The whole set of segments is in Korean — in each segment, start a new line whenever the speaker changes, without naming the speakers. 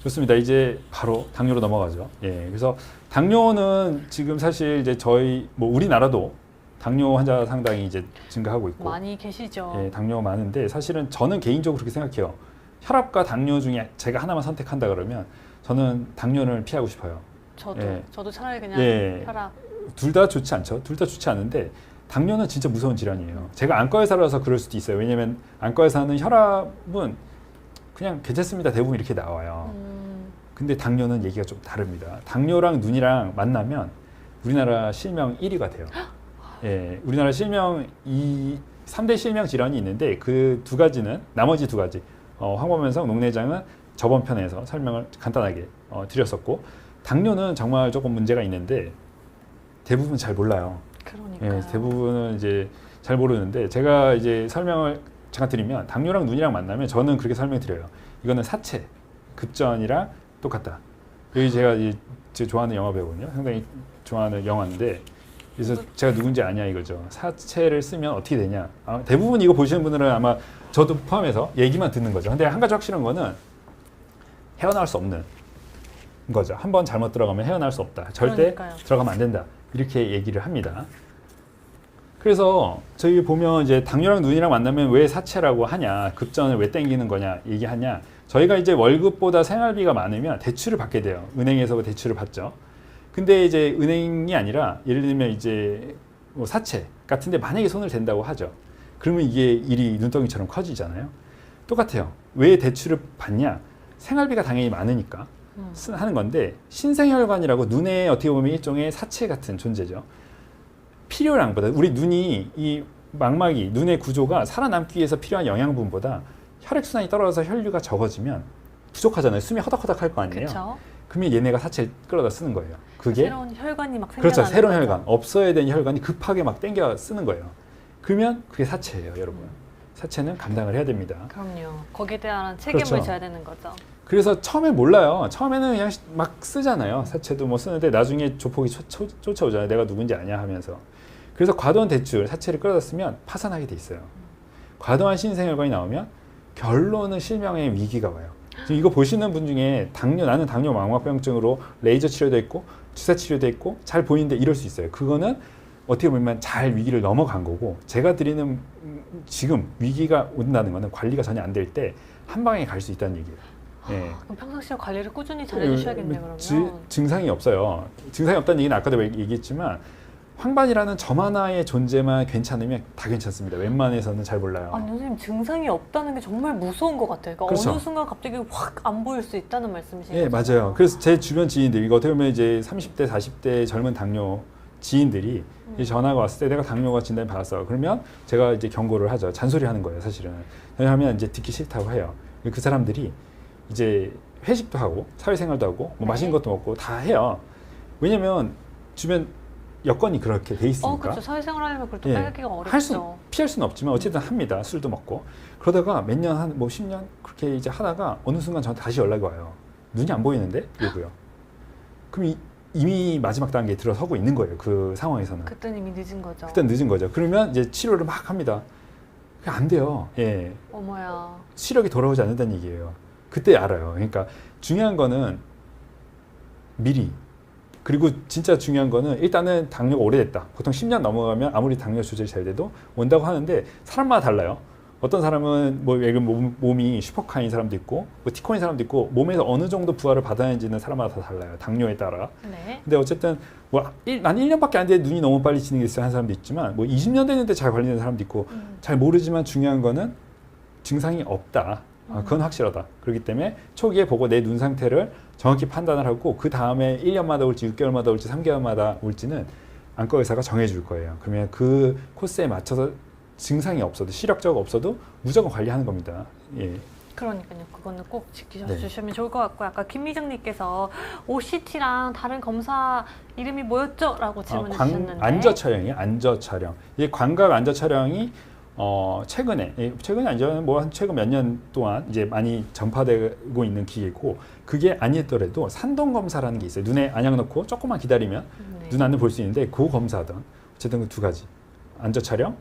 좋습니다. 이제 바로 당뇨로 넘어가죠. 예, 그래서 당뇨는 지금 사실 이제 저희 뭐 우리나라도 당뇨 환자 상당히 이제 증가하고 있고
많이 계시죠.
예, 당뇨 많은데 사실은 저는 개인적으로 그렇게 생각해요. 혈압과 당뇨 중에 제가 하나만 선택한다 그러면 저는 당뇨를 피하고 싶어요.
저도 차라리 그냥
예.
혈압.
둘 다 좋지 않죠. 둘 다 좋지 않은데 당뇨는 진짜 무서운 질환이에요. 제가 안과 의사라서 그럴 수도 있어요. 왜냐면 안과 의사는 혈압은 그냥 괜찮습니다. 대부분 이렇게 나와요. 근데 당뇨는 얘기가 좀 다릅니다. 당뇨랑 눈이랑 만나면 우리나라 실명 1위가 돼요. 예, 우리나라 실명 3대 실명 질환이 있는데 그 두 가지는 나머지 두 가지 황범현성, 녹내장은 저번 편에서 설명을 간단하게 드렸었고 당뇨는 정말 조금 문제가 있는데 대부분 잘 몰라요.
그러니까요.
예, 대부분은 이제 잘 모르는데 제가 이제 설명을 잠깐 드리면 당뇨랑 눈이랑 만나면 저는 그렇게 설명드려요. 이거는 사체, 급전이랑 똑같다. 여기 제가 제 좋아하는 영화 배우거든요. 상당히 좋아하는 영화인데 그래서 제가 누군지 아냐 이거죠. 사체를 쓰면 어떻게 되냐. 대부분 이거 보시는 분들은 아마 저도 포함해서 얘기만 듣는 거죠. 근데 한 가지 확실한 거는 헤어나올 수 없는 거죠. 한번 잘못 들어가면 헤어나올 수 없다. 절대
그러니까요.
들어가면 안 된다. 이렇게 얘기를 합니다. 그래서 저희 보면 이제 당뇨랑 눈이랑 만나면 왜 사채라고 하냐, 급전을 왜 땡기는 거냐 얘기하냐. 저희가 이제 월급보다 생활비가 많으면 대출을 받게 돼요. 은행에서 대출을 받죠. 근데 이제 은행이 아니라 예를 들면 이제 뭐 사채 같은데 만약에 손을 댄다고 하죠. 그러면 이게 일이 눈덩이처럼 커지잖아요. 똑같아요. 왜 대출을 받냐? 생활비가 당연히 많으니까 하는 건데 신생혈관이라고 눈에 어떻게 보면 일종의 사체 같은 존재죠. 필요량보다 우리 눈이 이 망막이 눈의 구조가 살아남기 위해서 필요한 영양분보다 혈액순환이 떨어져서 혈류가 적어지면 부족하잖아요. 숨이 허덕허덕 할 거 아니에요.
그쵸?
그러면 얘네가 사체를 끌어다 쓰는 거예요. 그게
새로운 혈관이 막 생겨나는
그렇죠. 새로운
거죠.
혈관. 없어야 되는 혈관이 급하게 막 땡겨 쓰는 거예요. 그러면 그게 사체예요, 여러분. 사체는 감당을 해야 됩니다.
그럼요. 거기에 대한 책임을
그렇죠.
져야 되는 거죠.
그래서 처음에 몰라요. 처음에는 그냥 막 쓰잖아요. 사체도 뭐 쓰는데 나중에 조폭이 쫓아오잖아요. 내가 누군지 아냐 하면서. 그래서 과도한 대출, 사체를 끌어다 쓰면 파산하게 돼 있어요. 과도한 신생혈관이 나오면 결론은 실명의 위기가 와요. 지금 이거 보시는 분 중에 나는 당뇨 망막병증으로 레이저 치료도 했고 주사 치료도 했고 잘 보이는데 이럴 수 있어요. 그거는 어떻게 보면 잘 위기를 넘어간 거고 제가 드리는 지금 위기가 온다는 거는 관리가 전혀 안 될 때 한 방에 갈 수 있다는 얘기예요. 예.
그럼 평상시에 관리를 꾸준히 잘 해주셔야겠네요. 그러면.
증상이 없어요. 증상이 없다는 얘기는 아까도 얘기했지만 황반이라는 점 하나의 존재만 괜찮으면 다 괜찮습니다. 웬만해서는 잘 몰라요.
아니 선생님 증상이 없다는 게 정말 무서운 것 같아요. 그러니까
그렇죠.
어느 순간 갑자기 확 안 보일 수 있다는 말씀이신
예,
거죠?
맞아요. 그래서 제 주변 지인들 이거 어떻게 보면 이제 30대, 40대 젊은 당뇨 지인들이 이 전화가 왔을 때 내가 당뇨가 진단을 받았어. 그러면 제가 이제 경고를 하죠. 잔소리하는 거예요, 사실은. 왜냐하면 이제 듣기 싫다고 해요. 그 사람들이 이제 회식도 하고 사회생활도 하고 뭐
네.
맛있는 것도 먹고 다 해요. 왜냐면 주변 여건이 그렇게 돼 있으니까.
그렇죠. 사회생활 하려면 그걸 또
예,
빼기가
피할 수는 없지만 어쨌든 합니다. 술도 먹고. 그러다가 몇 년, 뭐 10년 그렇게 이제 하다가 어느 순간 저한테 다시 연락이 와요. 눈이 안 보이는데? 이러고요. 그럼 이미 마지막 단계에 들어서고 있는 거예요. 그 상황에서는.
그때는 이미 늦은 거죠.
그때 늦은 거죠. 그러면 이제 치료를 막 합니다. 그게 안 돼요. 예.
어머야.
시력이 돌아오지 않는다는 얘기예요. 그때 알아요. 그러니까 중요한 거는 미리. 그리고 진짜 중요한 거는 일단은 당뇨가 오래됐다. 보통 10년 넘어가면 아무리 당뇨 조절이 잘 돼도 온다고 하는데 사람마다 달라요. 어떤 사람은 뭐 몸이 슈퍼카인 사람도 있고 뭐 티코인 사람도 있고 몸에서 어느 정도 부하를 받아야지는 사람마다 다 달라요. 당뇨에 따라.
네.
근데 어쨌든 난 1년밖에 안 돼 눈이 너무 빨리 지는 게 있어요. 한 사람도 있지만 뭐 20년 됐는데 잘 관리되는 사람도 있고 잘 모르지만 중요한 거는 증상이 없다. 그건 확실하다. 그렇기 때문에 초기에 보고 내 눈 상태를 정확히 판단을 하고 그 다음에 1년마다 올지 6개월마다 올지 3개월마다 올지는 안과 의사가 정해줄 거예요. 그러면 그 코스에 맞춰서 증상이 없어도 시력적 없어도 무조건 관리하는 겁니다. 예.
그러니까요. 그거는 꼭
네.
지켜주시면 좋을 것 같고 아까 김미정님께서 OCT랑 다른 검사 이름이 뭐였죠? 라고 질문해 주셨는데
안저 촬영이에요. 안저 촬영. 이 광각 안저 촬영이 최근에 아니죠. 뭐 최근 몇 년 동안 이제 많이 전파되고 있는 기계고 그게 아니더라도 산동 검사라는 게 있어요. 눈에 안약 넣고 조금만 기다리면
네.
눈 안을 볼 수 있는데 그 검사든 어쨌든 그 두 가지 안저 촬영,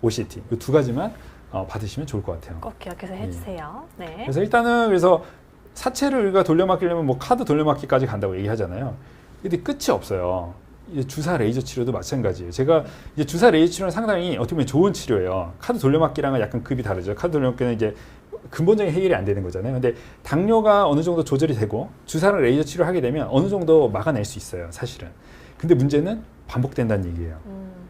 OCT 이 두 가지만 받으시면 좋을 것 같아요.
꼭 기억해서 해주세요. 네.
그래서 일단은 그래서 사체를 우리가 돌려막기려면 뭐 카드 돌려막기까지 간다고 얘기하잖아요. 근데 끝이 없어요. 이제 주사 레이저 치료도 마찬가지예요. 제가 이제 주사 레이저 치료는 상당히 어떻게 보면 좋은 치료예요. 카드 돌려막기랑은 약간 급이 다르죠. 카드 돌려막기는 이제 근본적인 해결이 안 되는 거잖아요. 근데 당뇨가 어느 정도 조절이 되고 주사를 레이저 치료를 하게 되면 어느 정도 막아낼 수 있어요. 사실은. 근데 문제는 반복된다는 얘기예요.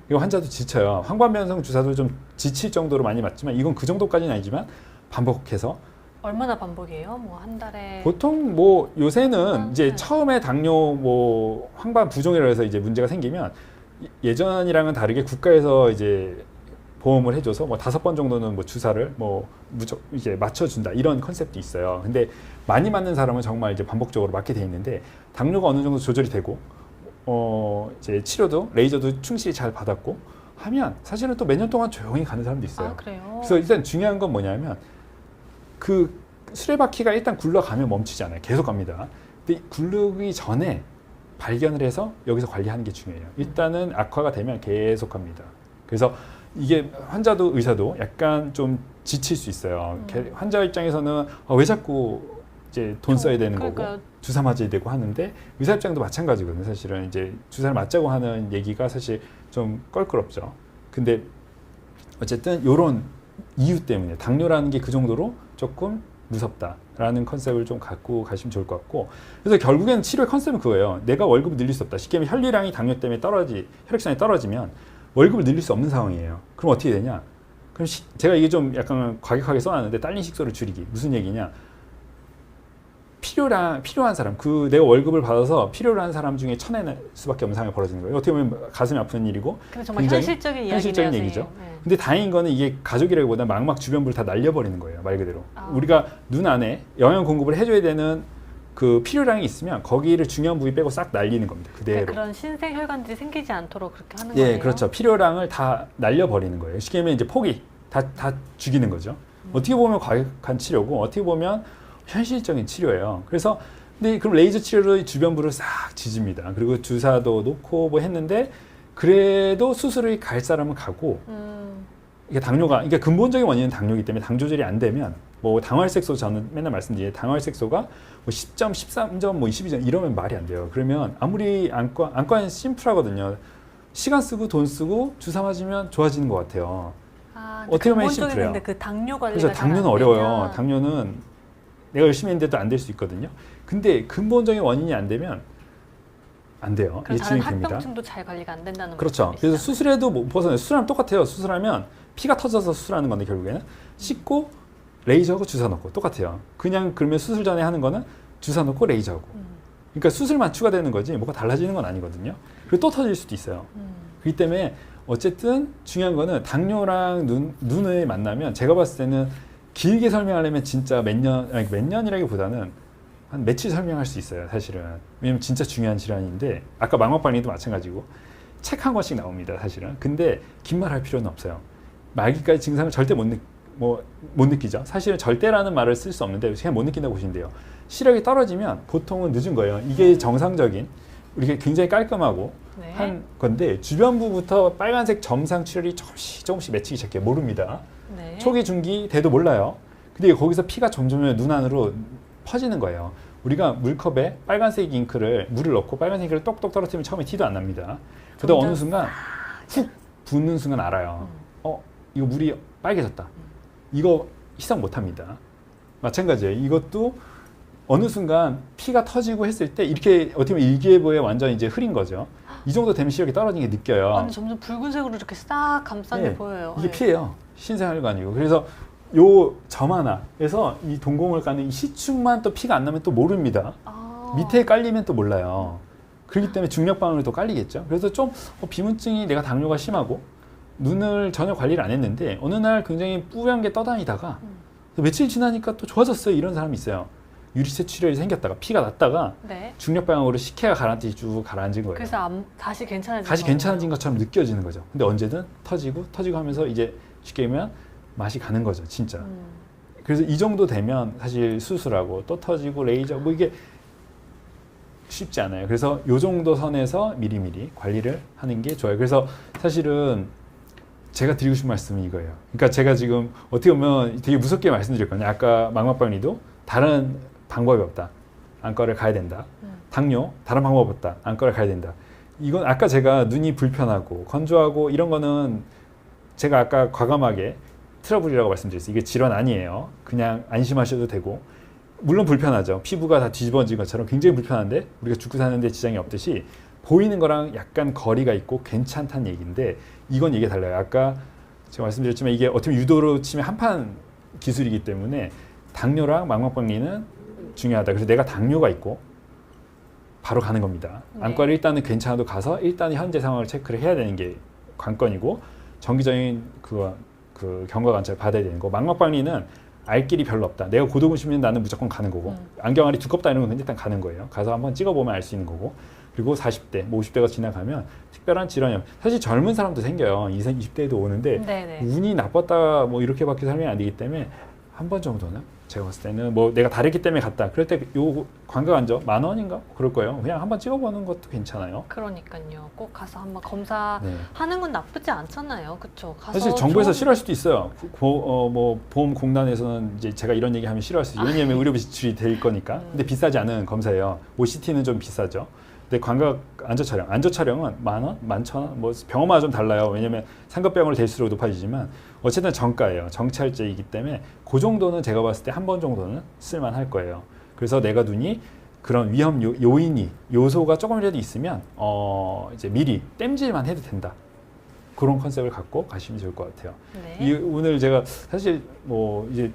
이거 환자도 지쳐요. 황반변성 주사도 좀 지칠 정도로 많이 맞지만 이건 그 정도까지는 아니지만 반복해서
얼마나 반복이에요? 뭐 한 달에
보통 뭐 요새는 이제
네.
처음에 당뇨 뭐 황반 부종이라 해서 이제 문제가 생기면 예전이랑은 다르게 국가에서 이제 보험을 해줘서 뭐 5번 정도는 뭐 주사를 뭐 이제 맞춰준다 이런 컨셉도 있어요. 근데 많이 맞는 사람은 정말 이제 반복적으로 맞게 돼 있는데 당뇨가 어느 정도 조절이 되고 이제 치료도 레이저도 충실히 잘 받았고 하면 사실은 또 몇 년 동안 조용히 가는 사람도 있어요.
아, 그래요?
그래서 일단 중요한 건 뭐냐면 그 수레바퀴가 일단 굴러가면 멈추지 않아요. 계속 갑니다. 근데 굴르기 전에 발견을 해서 여기서 관리하는 게 중요해요. 일단은 악화가 되면 계속 갑니다. 그래서 이게 환자도 의사도 약간 좀 지칠 수 있어요. 환자 입장에서는 왜 자꾸 이제 돈 써야 되는
그러니까요.
거고 주사 맞아야 되고 하는데 의사 입장도 마찬가지거든요. 사실은 이제 주사를 맞자고 하는 얘기가 사실 좀 껄끄럽죠. 근데 어쨌든 이런 이유 때문에 당뇨라는 게 그 정도로 조금 무섭다라는 컨셉을 좀 갖고 가시면 좋을 것 같고 그래서 결국에는 치료의 컨셉은 그거예요. 내가 월급을 늘릴 수 없다. 쉽게 말하면 혈류량이 당뇨 때문에 혈액순환이 떨어지면 월급을 늘릴 수 없는 상황이에요. 그럼 어떻게 되냐? 그럼 제가 이게 좀 약간 과격하게 써놨는데 딸린 식소를 줄이기. 무슨 얘기냐? 필요한 사람, 내가 월급을 받아서 필요로 한 사람 중에 쳐낼 수밖에 없는 상황이 벌어지는 거예요. 어떻게 보면 가슴이 아픈 일이고
근데 정말
굉장히
현실적인
현실적인
이야기네요,
얘기죠.
선생님. 네.
근데 다행인 거는 이게 가족이라기보다 망막 주변부를 다 날려버리는 거예요. 말 그대로.
아.
우리가 눈 안에 영양 공급을 해줘야 되는 그 필요량이 있으면 거기를 중요한 부위 빼고 싹 날리는 겁니다. 그대로.
그런 신생혈관들이 생기지 않도록 그렇게 하는
예,
거예요?
그렇죠. 필요량을 다 날려버리는 거예요. 쉽게 말하면 이제 포기, 다 죽이는 거죠. 어떻게 보면 과격한 치료고 어떻게 보면 현실적인 치료예요. 그래서 근데 그럼 레이저 치료로 주변부를 싹 지집니다. 그리고 주사도 놓고 뭐 했는데 그래도 수술을 갈 사람은 가고 이게 그러니까 근본적인 원인은 당뇨이기 때문에 당 조절이 안 되면 뭐 당화혈색소 저는 맨날 말씀드리는 당화혈색소가 뭐 10점, 13점, 뭐 22점 이러면 말이 안 돼요. 그러면 아무리 안과는 심플하거든요. 시간 쓰고 돈 쓰고 주사 맞으면 좋아지는 것 같아요.
아,
어떻게 보면
근본적인
심플해요.
근데 그 당뇨 관리가
그래서
잘안
당뇨는 어려워요.
되면
당뇨는 내가 열심히 했는데도 안 될 수 있거든요. 근데 근본적인 원인이 안 되면 안 돼요.
그럼
이게
다른
진행됩니다.
합병증도 잘 관리가 안 된다는
그렇죠.
말씀이시죠?
그래서 수술해도 못 벗어나요. 수술하면 똑같아요. 수술하면 피가 터져서 수술하는 건데 결국에는 씻고 레이저하고 주사 넣고 똑같아요. 그냥 그러면 수술 전에 하는 거는 주사 넣고 레이저하고. 그러니까 수술만 추가되는 거지 뭐가 달라지는 건 아니거든요. 그리고 또 터질 수도 있어요. 그렇기 때문에 어쨌든 중요한 거는 당뇨랑 눈을 만나면 제가 봤을 때는 길게 설명하려면 진짜 몇 년이라기보다는 한 며칠 설명할 수 있어요. 사실은. 왜냐면 진짜 중요한 질환인데 아까 망막박리도 마찬가지고 책 한 권씩 나옵니다. 사실은. 근데 긴 말 할 필요는 없어요. 말기까지 증상을 절대 못 느끼죠. 사실은 절대라는 말을 쓸 수 없는데 그냥 못 느낀다고 보시면 돼요. 시력이 떨어지면 보통은 늦은 거예요. 이게 정상적인 우리가 굉장히 깔끔하고
네.
한 건데 주변부부터 빨간색 점상 출혈이 조금씩 맺히기 시작해요. 모릅니다.
네.
초기, 중기, 대도 몰라요. 근데 거기서 피가 점점 눈 안으로 퍼지는 거예요. 우리가 물컵에 빨간색 잉크를 물을 넣고 빨간색 잉크를 똑똑 떨어뜨리면 처음에 티도 안 납니다. 그러다 어느 순간 훅 붓는 순간 알아요. 이거 물이 빨개졌다. 이거 희석 못 합니다. 마찬가지예요. 이것도 어느 순간 피가 터지고 했을 때 이렇게 어떻게 보면 일기예보에 완전 이제 흐린 거죠. 이 정도 되면 시력이 떨어지는 게 느껴요.
아니, 점점 붉은색으로 이렇게 싹 감싼 게
네,
보여요.
이게
네.
피예요. 신생혈관이고. 그래서 요 점 하나에서 이 동공을 까는 이 시축만 또 피가 안 나면 또 모릅니다.
아.
밑에 깔리면 또 몰라요. 그렇기 때문에 중력방울이 또 깔리겠죠. 그래서 좀 비문증이 내가 당뇨가 심하고 눈을 전혀 관리를 안 했는데 어느 날 굉장히 뿌연 게 떠다니다가 며칠 지나니까 또 좋아졌어요. 이런 사람이 있어요. 유리체 출혈이 생겼다가 피가 났다가
네.
중력방향으로 식혜가 가라앉듯이 쭉 가라앉은 거예요.
그래서 다시 괜찮아진
다시
거예요.
괜찮아진 것처럼 느껴지는 거죠. 근데 언제든 터지고 하면서 이제 쉽게 얘기하면 맛이 가는 거죠. 진짜. 그래서 이 정도 되면 사실 수술하고 또 터지고 레이저 뭐 이게 쉽지 않아요. 그래서 요 정도 선에서 미리미리 관리를 하는 게 좋아요. 그래서 사실은 제가 드리고 싶은 말씀은 이거예요. 그러니까 제가 지금 어떻게 보면 되게 무섭게 말씀드렸거든요. 아까 망막박리도 다른 방법이 없다. 안과를 가야 된다. 당뇨 다른 방법 없다. 안과를 가야 된다. 이건 아까 제가 눈이 불편하고 건조하고 이런 거는 제가 아까 과감하게 트러블이라고 말씀드렸어요. 이게 질환 아니에요. 그냥 안심하셔도 되고 물론 불편하죠. 피부가 다 뒤집어진 것처럼 굉장히 불편한데 우리가 죽고 사는데 지장이 없듯이 보이는 거랑 약간 거리가 있고 괜찮다는 얘기인데 이건 이게 달라요. 아까 제가 말씀드렸지만 이게 어떻게 보면 유도로 치면 한판 기술이기 때문에 당뇨랑 망막박리는 중요하다. 그래서 내가 당뇨가 있고 바로 가는 겁니다.
네.
안과를 일단은 괜찮아도 가서 일단 현재 상황을 체크를 해야 되는 게 관건이고 정기적인 그 경과 관찰 받아야 되는 거. 망막박리는 알 길이 별로 없다. 내가 고도근심이면 나는 무조건 가는 거고 안경알이 두껍다 이런 건 일단 가는 거예요. 가서 한번 찍어보면 알 수 있는 거고 그리고 40대, 뭐 50대가 지나가면 특별한 질환이 사실 젊은 사람도 생겨요. 20대에도 오는데
네네.
운이 나빴다 뭐 이렇게밖에 설명이 안 되기 때문에 한 번 정도는 제가 봤을 때는 뭐 내가 다르기 때문에 갔다. 그럴 때 요 관광안전 10,000원인가? 그럴 거예요. 그냥 한번 찍어보는 것도 괜찮아요.
그러니까요. 꼭 가서 한번 검사하는
네.
건 나쁘지 않잖아요. 그렇죠? 가서
사실 정부에서
좋은-
싫어할 수도 있어요. 뭐 보험공단에서는 이제 제가 이런 얘기하면 싫어할 수 있어요. 왜냐하면 의료비 지출이 될 거니까. 근데 비싸지 않은 검사예요. OCT는 좀 비싸죠. 근데 광각 안저촬영은 10,000원, 11,000원, 뭐 병원마다 좀 달라요. 왜냐하면 상급병으로 될수록 높아지지만 어쨌든 정가예요. 정찰제이기 때문에 그 정도는 제가 봤을 때 한 번 정도는 쓸만할 거예요. 그래서 내가 눈이 그런 위험 요소가 조금이라도 있으면 이제 미리 땜질만 해도 된다. 그런 컨셉을 갖고 가시면 좋을 것 같아요.
네.
오늘 제가 사실 뭐 이제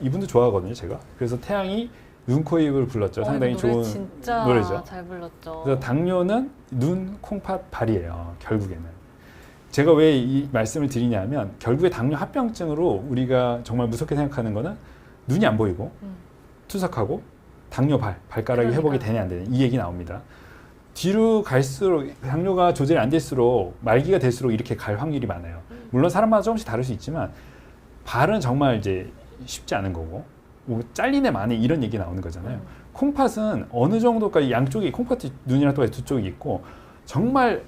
이분도 좋아하거든요, 제가. 그래서 태양이 눈, 코, 입을 불렀죠. 상당히
노래
좋은
진짜
노래죠.
잘 불렀죠.
그래서 당뇨는 눈, 콩팥, 발이에요. 결국에는. 제가 왜 이 말씀을 드리냐면 결국에 당뇨 합병증으로 우리가 정말 무섭게 생각하는 거는 눈이 안 보이고 투석하고 당뇨 발가락이
그러니까요.
회복이 되냐 안 되냐 이 얘기 나옵니다. 뒤로 갈수록 당뇨가 조절이 안 될수록 말기가 될수록 이렇게 갈 확률이 많아요. 물론 사람마다 조금씩 다를 수 있지만 발은 정말 이제 쉽지 않은 거고 뭐 잘리네 마네 이런 얘기 나오는 거잖아요. 콩팥은 어느 정도까지 양쪽이 콩팥이 눈이랑 똑같이 두 쪽이 있고 정말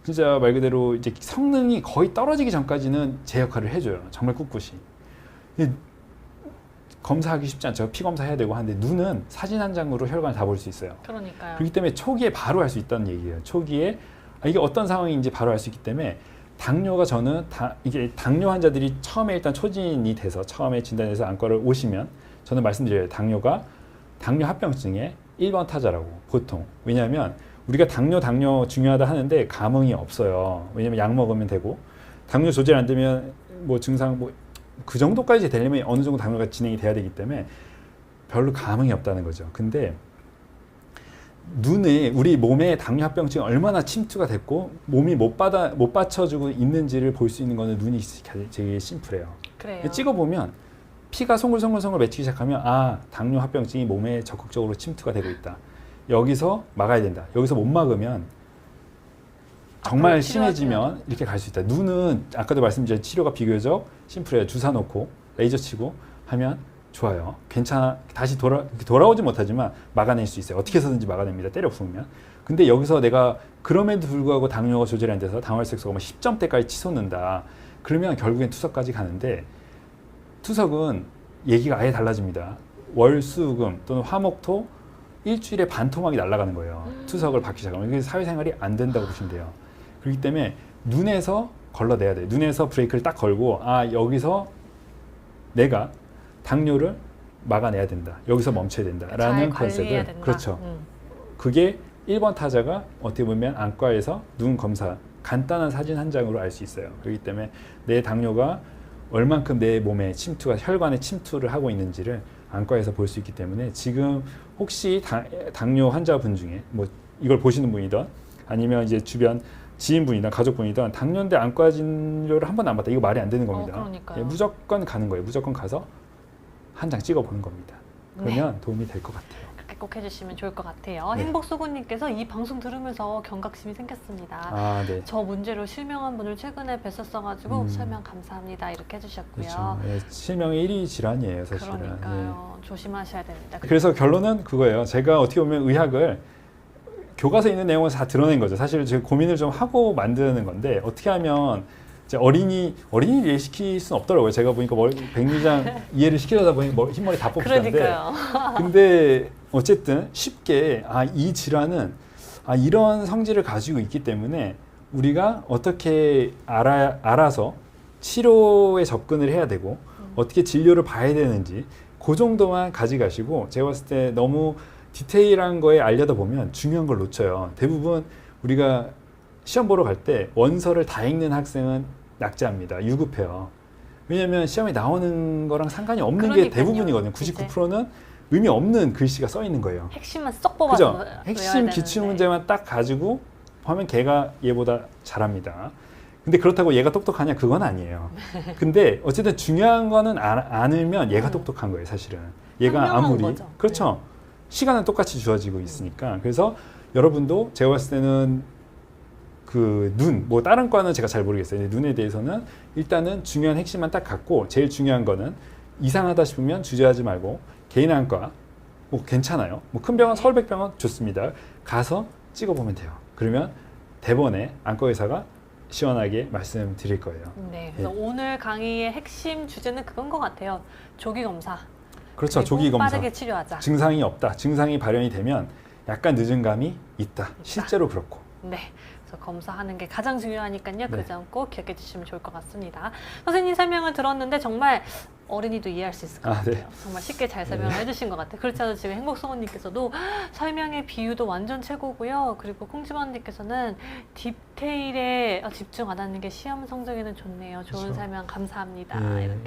진짜 말 그대로 이제 성능이 거의 떨어지기 전까지는 제 역할을 해줘요. 정말 꿋꿋이. 검사하기 쉽지 않죠. 피 검사해야 되고 하는데 눈은 사진 한 장으로 혈관을 다 볼 수 있어요.
그러니까요.
그렇기 때문에 초기에 바로 할 수 있다는 얘기예요. 초기에 이게 어떤 상황인지 바로 알 수 있기 때문에 당뇨가 저는 이게 당뇨 환자들이 처음에 일단 초진이 돼서 처음에 진단해서 안과를 오시면 저는 말씀드려요. 당뇨 합병증의 1번 타자라고 보통. 왜냐하면 우리가 당뇨 중요하다 하는데 감흥이 없어요. 왜냐하면 약 먹으면 되고 당뇨 조절 안 되면 뭐 증상 뭐 그 정도까지 되려면 어느 정도 당뇨가 진행이 돼야 되기 때문에 별로 감흥이 없다는 거죠. 근데 눈에 우리 몸에 당뇨 합병증이 얼마나 침투가 됐고 몸이 못 받쳐주고 있는지를 볼 수 있는 거는 눈이 되게 심플해요.
그래요.
찍어보면 피가 송글송글 맺히기 시작하면 당뇨 합병증이 몸에 적극적으로 침투가 되고 있다. 여기서 막아야 된다. 여기서 못 막으면 정말
앞으로
심해지면 이렇게 갈 수 있다. 눈은 아까도 말씀드린 치료가 비교적 심플해요. 주사 놓고 레이저 치고 하면 좋아요. 괜찮아. 다시 돌아오지 못하지만 막아낼 수 있어요. 어떻게 해서든지 막아냅니다. 때려 부으면. 근데 여기서 내가 그럼에도 불구하고 당뇨가 조절이 안 돼서 당화혈색소가 10점대까지 치솟는다. 그러면 결국엔 투석까지 가는데 투석은 얘기가 아예 달라집니다. 월, 수, 금 또는 화, 목, 토 일주일에 반토막이 날아가는 거예요. 투석을 받기 시작하면. 그래서 사회생활이 안 된다고 보시면 돼요. 그렇기 때문에 눈에서 걸러내야 돼요. 눈에서 브레이크를 딱 걸고 여기서 내가 당뇨를 막아내야 된다. 여기서 멈춰야 된다라는 컨셉을
된다.
그렇죠. 그게 1번 타자가 어떻게 보면 안과에서 눈 검사 간단한 사진 한 장으로 알 수 있어요. 그렇기 때문에 내 당뇨가 얼만큼 내 몸에 혈관에 침투를 하고 있는지를 안과에서 볼 수 있기 때문에 지금 혹시 당뇨 환자분 중에 뭐 이걸 보시는 분이든 아니면 이제 주변 지인분이나 가족분이든 당뇨인데 안과 진료를 한 번도 안 받다. 이거 말이 안 되는 겁니다.
그러니까요.
무조건 가는 거예요. 무조건 가서 한 장 찍어보는 겁니다. 그러면 도움이 될 것 같아요.
그렇게 꼭 해주시면 좋을 것 같아요.
네.
행복수고님께서 이 방송 들으면서 경각심이 생겼습니다.
네.
저 문제로 실명한 분을 최근에 뵀었어가지고 설명 감사합니다 이렇게 해주셨고요.
그렇죠. 실명의 1위 질환이에요, 사실은.
그러니까요. 조심하셔야 됩니다.
그래서 결론은 그거예요. 제가 어떻게 보면 의학을 교과서에 있는 내용을 다 드러낸 거죠. 사실 제가 고민을 좀 하고 만드는 건데 어떻게 하면 이제 어린이 이해시킬 수는 없더라고요. 제가 보니까 백미장 이해를 시키려다 보니 흰머리 다 뽑히던데.
그러니까요.
근데 어쨌든 쉽게 이 질환은 이런 성질을 가지고 있기 때문에 우리가 어떻게 알아서 치료에 접근을 해야 되고 어떻게 진료를 봐야 되는지 그 정도만 가져가시고, 제가 봤을 때 너무 디테일한 거에 알려다 보면 중요한 걸 놓쳐요. 대부분 우리가 시험 보러 갈 때 원서를 다 읽는 학생은 낙제합니다. 유급해요. 왜냐하면 시험에 나오는 거랑 상관이 없는 게
그러니까요.
대부분이거든요. 99%는 의미 없는 글씨가 써 있는 거예요.
핵심만 쏙 뽑아서
그죠? 핵심 기출 문제만 딱 가지고 하면 걔가 얘보다 잘합니다. 근데 그렇다고 얘가 똑똑하냐? 그건 아니에요. 근데 어쨌든 중요한 거는 않으면 얘가 똑똑한 거예요, 사실은. 얘가
현명한
아무리.
거죠.
그렇죠. 시간은 똑같이 주어지고 있으니까. 그래서 여러분도 제가 봤을 때는 그 뭐 다른 과는 제가 잘 모르겠어요. 근데 눈에 대해서는 일단은 중요한 핵심만 딱 갖고, 제일 중요한 거는 이상하다 싶으면 주저하지 말고 개인 안과 뭐 괜찮아요. 뭐 큰 병원, 서울백병원 좋습니다. 가서 찍어보면 돼요. 그러면 대번에 안과 의사가 시원하게 말씀드릴 거예요.
네, 그래서 오늘 강의의 핵심 주제는 그건 것 같아요. 조기 검사.
그렇죠.
그리고
조기 검사.
빠르게 치료하자.
증상이 없다. 증상이 발현이 되면 약간 늦은 감이 있다. 실제로 그렇고.
네. 그래서 검사하는 게 가장 중요하니까요.
네.
그 점 꼭 기억해 주시면 좋을 것 같습니다. 선생님 설명을 들었는데 정말 어린이도 이해할 수 있을 것 같아요.
네.
정말 쉽게 잘 설명을 해주신 것 같아요. 그렇지 않아도 지금 행복성우님께서도 설명의 비유도 완전 최고고요. 그리고 콩지만님께서는 디테일에 집중 안 하는 게 시험 성적에는 좋네요. 좋은
그렇죠.
설명 감사합니다.
네.
이렇게